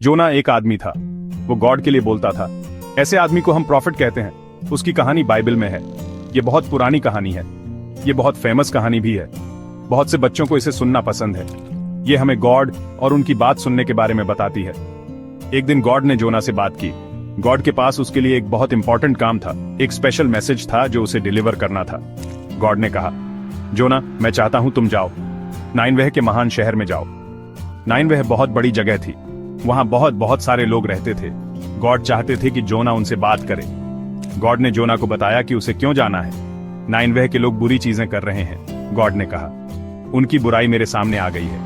जोना एक आदमी था। वो गॉड के लिए बोलता था। ऐसे आदमी को हम प्रॉफिट कहते हैं। उसकी कहानी बाइबल में है। ये बहुत पुरानी कहानी है। ये बहुत फेमस कहानी भी है। बहुत से बच्चों को इसे सुनना पसंद है। ये हमें गॉड और उनकी बात सुनने के बारे में बताती है। एक दिन गॉड ने जोना से बात की। गॉड के पास उसके लिए एक बहुत इंपॉर्टेंट काम था। एक स्पेशल मैसेज था जो उसे डिलीवर करना था। गॉड ने कहा, जोना, मैं चाहता हूं तुम जाओ, नाइनवेह के महान शहर में जाओ। नाइनवेह बहुत बड़ी जगह थी। वहां बहुत सारे लोग रहते थे। गॉड चाहते थे कि जोना उनसे बात करे। गॉड ने जोना को बताया कि उसे क्यों जाना है। नाइनवेह के लोग बुरी चीजें कर रहे हैं। गॉड ने कहा, उनकी बुराई मेरे सामने आ गई है।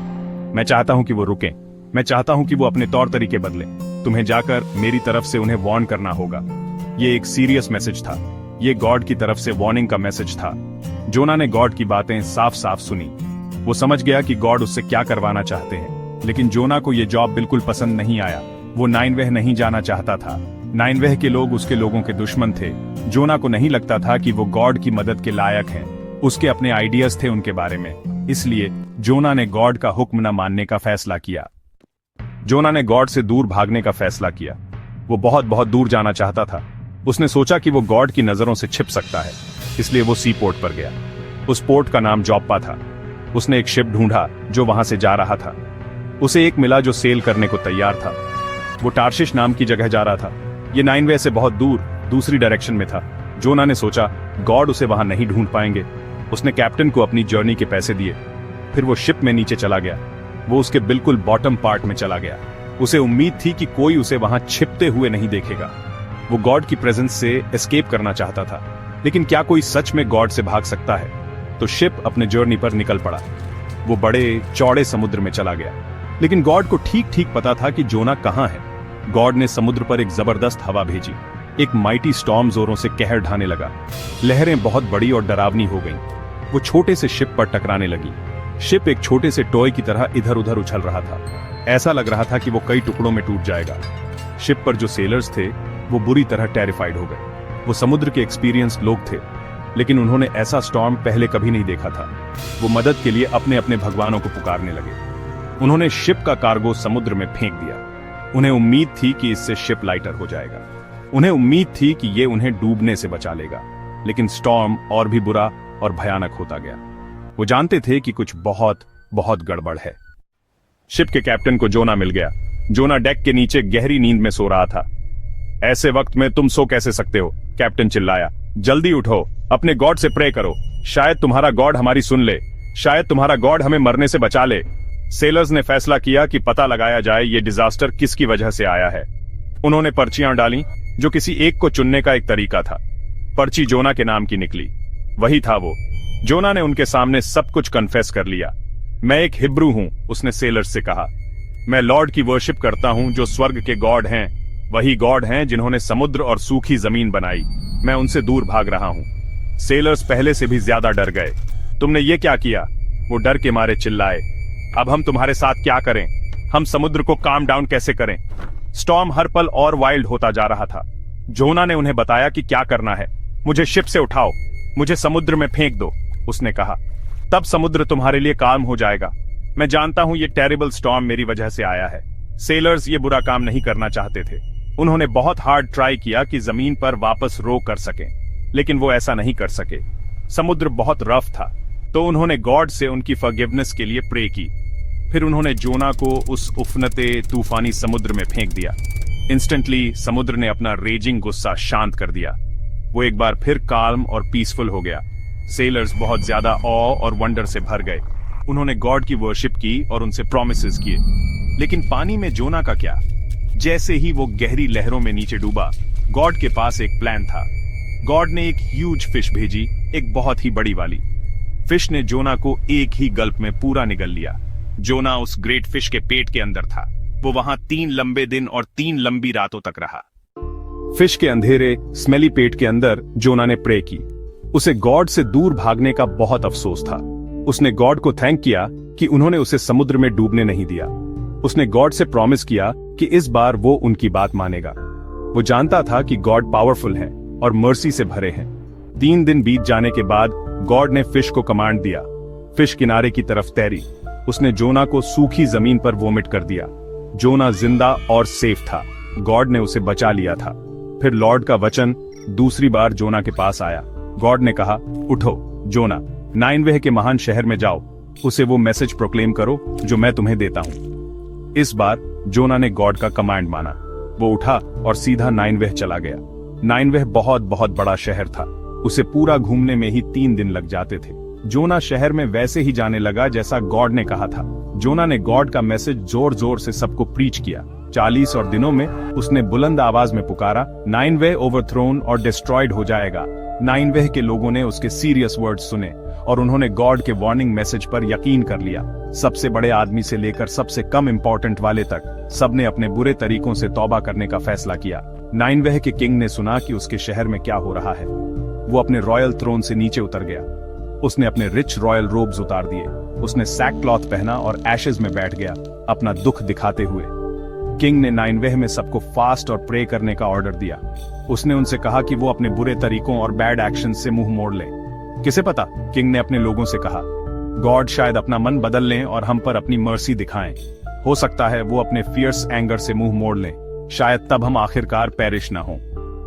मैं चाहता हूं कि वो रुकें। मैं चाहता हूं कि वो अपने तौर तरीके बदलें। तुम्हें जाकर मेरी तरफ से उन्हें वार्न करना होगा। ये एक सीरियस मैसेज था। ये गॉड की तरफ से वार्निंग का मैसेज था। जोना ने गॉड की बातें साफ साफ सुनी। वो समझ गया कि गॉड उससे क्या करवाना चाहते हैं। लेकिन जोना को यह जॉब बिल्कुल पसंद नहीं आया। वो नाइनवेह नहीं जाना चाहता था। नाइनवेह के लोग उसके लोगों के दुश्मन थे। जोना को नहीं लगता था कि वो गॉड की मदद के लायक हैं। उसके अपने आइडियाज थे उनके बारे में। इसलिए जोना ने गॉड का हुक्म न मानने का फैसला किया। जोना ने गॉड से दूर भागने का फैसला किया। वो बहुत दूर जाना चाहता था। उसने सोचा कि वो गॉड की नजरों से छिप सकता है। इसलिए वो सी पोर्ट पर गया। उस पोर्ट का नाम जॉप्पा था। उसने एक शिप ढूंढा जो वहां से जा रहा था। उसे एक मिला जो सेल करने को तैयार था। वो टार्शिश नाम की जगह जा रहा था। ये नाइनवेह से बहुत दूर दूसरी डायरेक्शन में था। जोना ने सोचा गॉड उसे वहां नहीं ढूंढ पाएंगे। उसने कैप्टन को अपनी जर्नी के पैसे दिए। फिर वो शिप में नीचे चला गया। वो उसके बिल्कुल बॉटम पार्ट में चला गया। उसे उम्मीद थी कि कोई उसे वहां छिपते हुए नहीं देखेगा। वो गॉड की प्रेजेंस से एस्केप करना चाहता था। लेकिन क्या कोई सच में गॉड से भाग सकता है? तो शिप अपने जर्नी पर निकल पड़ा। वो बड़े चौड़े समुद्र में चला गया। लेकिन गॉड को ठीक ठीक पता था कि जोना कहां है। गॉड ने समुद्र पर एक जबरदस्त हवा भेजी। एक माइटी स्टॉर्म जोरों से कहर ढाने लगा। लहरें बहुत बड़ी और डरावनी हो गईं। वो छोटे से शिप पर टकराने लगी। शिप एक छोटे से टॉय की तरह इधर उधर उछल रहा था। ऐसा लग रहा था कि वो कई टुकड़ों में टूट जाएगा। शिप पर जो सेलर्स थे वो बुरी तरह टेरिफाइड हो गए। वो समुद्र के एक्सपीरियंस्ड लोग थे। लेकिन उन्होंने ऐसा स्टॉर्म पहले कभी नहीं देखा था। वो मदद के लिए अपने अपने भगवानों को पुकारने लगे। उन्होंने शिप का कार्गो समुद्र में फेंक दिया। उन्हें उम्मीद थी कि इससे शिप लाइटर हो जाएगा। उन्हें उम्मीद थी कि ये उन्हें डूबने से बचा लेगा। लेकिन स्टॉर्म और भी बुरा और भयानक होता गया। वो जानते थे कि कुछ बहुत गड़बड़ है। शिप के कैप्टन को जोना मिल गया। जोना डेक के नीचे गहरी नींद में सो रहा था। ऐसे वक्त में तुम सो कैसे सकते हो? कैप्टन चिल्लाया। जल्दी उठो, अपने गॉड से प्रे करो। शायद तुम्हारा गॉड हमारी सुन ले। शायद तुम्हारा गॉड हमें मरने से बचा ले। सेलर्स ने फैसला किया कि पता लगाया जाए ये डिजास्टर किसकी वजह से आया है। उन्होंने पर्चियां डाली, जो किसी एक को चुनने का एक तरीका था। पर्ची जोना के नाम की निकली। वही था वो। जोना ने उनके सामने सब कुछ कन्फेस कर लिया। मैं एक हिब्रू हूं, उसने सेलर्स से कहा। मैं लॉर्ड की वर्शिप करता हूं जो स्वर्ग के गॉड हैं। वही गॉड हैं जिन्होंने समुद्र और सूखी जमीन बनाई। मैं उनसे दूर भाग रहा हूं। सेलर्स पहले से भी ज्यादा डर गए। तुमने ये क्या किया? वो डर के मारे चिल्लाए। अब हम तुम्हारे साथ क्या करें? हम समुद्र को काम डाउन कैसे करें? स्टॉर्म हर पल और वाइल्ड होता जा रहा था। जोना ने उन्हें बताया कि क्या करना है। मुझे शिप से उठाओ, मुझे समुद्र में फेंक दो, उसने कहा। तब समुद्र तुम्हारे लिए काम हो जाएगा। मैं जानता हूं ये टेरिबल स्टॉर्म मेरी वजह से आया है। सेलर्स ये बुरा काम नहीं करना चाहते थे। उन्होंने बहुत हार्ड ट्राई किया कि जमीन पर वापस रो कर सकें, लेकिन वो ऐसा नहीं कर सके। समुद्र बहुत रफ था, तो उन्होंने गॉड से उनकी फॉरगिवनेस के लिए प्रे की। फिर उन्होंने जोना को उस उफनते तूफानी समुद्र में फेंक दिया। इंस्टेंटली समुद्र ने अपना रेजिंग गुस्सा शांत कर दिया। वो एक बार फिर काल्म और पीसफुल हो गया। सेलर्स बहुत ज्यादा ऑ और वंडर से भर गए। उन्होंने गॉड की वर्शिप की और उनसे प्रॉमिसेस किए। लेकिन पानी में जोना का क्या? जैसे ही वो गहरी लहरों में नीचे डूबा, गॉड के पास एक प्लान था। गॉड ने एक ह्यूज फिश भेजी, एक बहुत ही बड़ी वाली। फिश ने जोना को एक ही गल्प में पूरा निगल लिया। जोना उस ग्रेट फिश के पेट के अंदर था। वो वहां 3 लंबे दिन और 3 लंबी रातों तक रहा। फिश के अंधेरे स्मेली पेट के अंदर जोना ने प्रे की। उसे गॉड से दूर भागने का बहुत अफसोस था। उसने गॉड को थैंक किया कि उन्होंने उसे समुद्र में डूबने नहीं दिया। उसने गॉड से प्रॉमिस किया कि इस बार वो उनकी बात मानेगा। वो जानता था कि गॉड पावरफुल है और मर्सी से भरे हैं। 3 दिन बीत जाने के बाद गॉड ने फिश को कमांड दिया। फिश किनारे की तरफ तैरी। उसने जोना को सूखी जमीन पर वोमिट कर दिया। जोना जिंदा और सेफ था। गॉड ने उसे बचा लिया था। फिर लॉर्ड का वचन दूसरी बार जोना के पास आया। गॉड ने कहा, उठो जोना, नाइनवे के महान शहर में जाओ, उसे वो मैसेज प्रोक्लेम करो जो मैं तुम्हें देता हूं। इस बार जोना ने गॉड का कमांड माना। वो उठा और सीधा नाइनवे चला गया। नाइनवे बहुत बहुत बड़ा शहर था। उसे पूरा घूमने में ही 3 दिन लग जाते थे। जोना शहर में वैसे ही जाने लगा जैसा गॉड ने कहा था। जोना ने गॉड का मैसेज जोर जोर से सबको प्रीच किया। 40 और दिनों में उसने बुलंद आवाज में पुकारा, नाइनवे ओवरथ्रोन और डिस्ट्रॉयड हो जाएगा। नाइनवे के लोगों ने उसके सीरियस वर्ड्स सुने और उन्होंने गॉड के वार्निंग मैसेज पर यकीन कर लिया। सबसे बड़े आदमी से लेकर सबसे कम इंपॉर्टेंट वाले तक सबने अपने बुरे तरीकों से तौबा करने का फैसला किया। नाइनवे के किंग ने सुना कि उसके शहर में क्या हो रहा है। वो अपने रॉयल थ्रोन से नीचे उतर गया। उसने अपने रिच रॉयल रोब्स उतार दिए। उसने सैक क्लॉथ पहना और एशेज में बैठ गया, अपना दुख दिखाते हुए। किंग ने नाइनवे में सबको फास्ट और प्रे करने का ऑर्डर दिया। उसने उनसे कहा कि वो अपने बुरे तरीकों और बैड एक्शन से मुंह मोड़ लें। किसे पता, किंग ने अपने लोगों से कहा, गॉड शायद अपना मन बदल लें और हम पर अपनी मर्सी दिखाएं। हो सकता है वो अपने फियर्स एंगर से मुंह मोड़ लें। शायद तब हम आखिरकार पेरिश ना हों।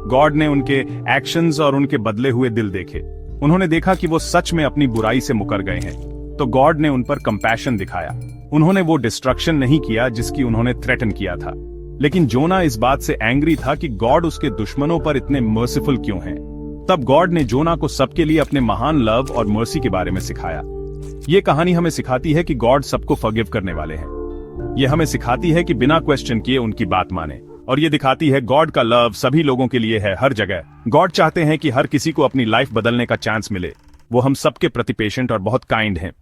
गॉड ने उनके एक्शंस और उनके बदले हुए दिल देखे। उन्होंने देखा कि वो सच में अपनी बुराई से मुकर गए हैं, तो गॉड ने उन पर कंपैशन दिखाया। उन्होंने वो डिस्ट्रक्शन नहीं किया जिसकी उन्होंने थ्रेटन किया था। लेकिन जोना इस बात से एंग्री था कि गॉड उसके दुश्मनों पर इतने मर्सीफुल क्यों हैं। तब गॉड ने जोना को सबके लिए अपने महान लव और मर्सी के बारे में सिखाया। ये कहानी हमें सिखाती है कि गॉड सबको फॉरगिव करने वाले हैं। ये हमें सिखाती है कि बिना क्वेश्चन किए उनकी बात माने। और ये दिखाती है गॉड का लव सभी लोगों के लिए है, हर जगह। गॉड चाहते हैं कि हर किसी को अपनी लाइफ बदलने का चांस मिले। वो हम सबके प्रति पेशेंट और बहुत काइंड हैं।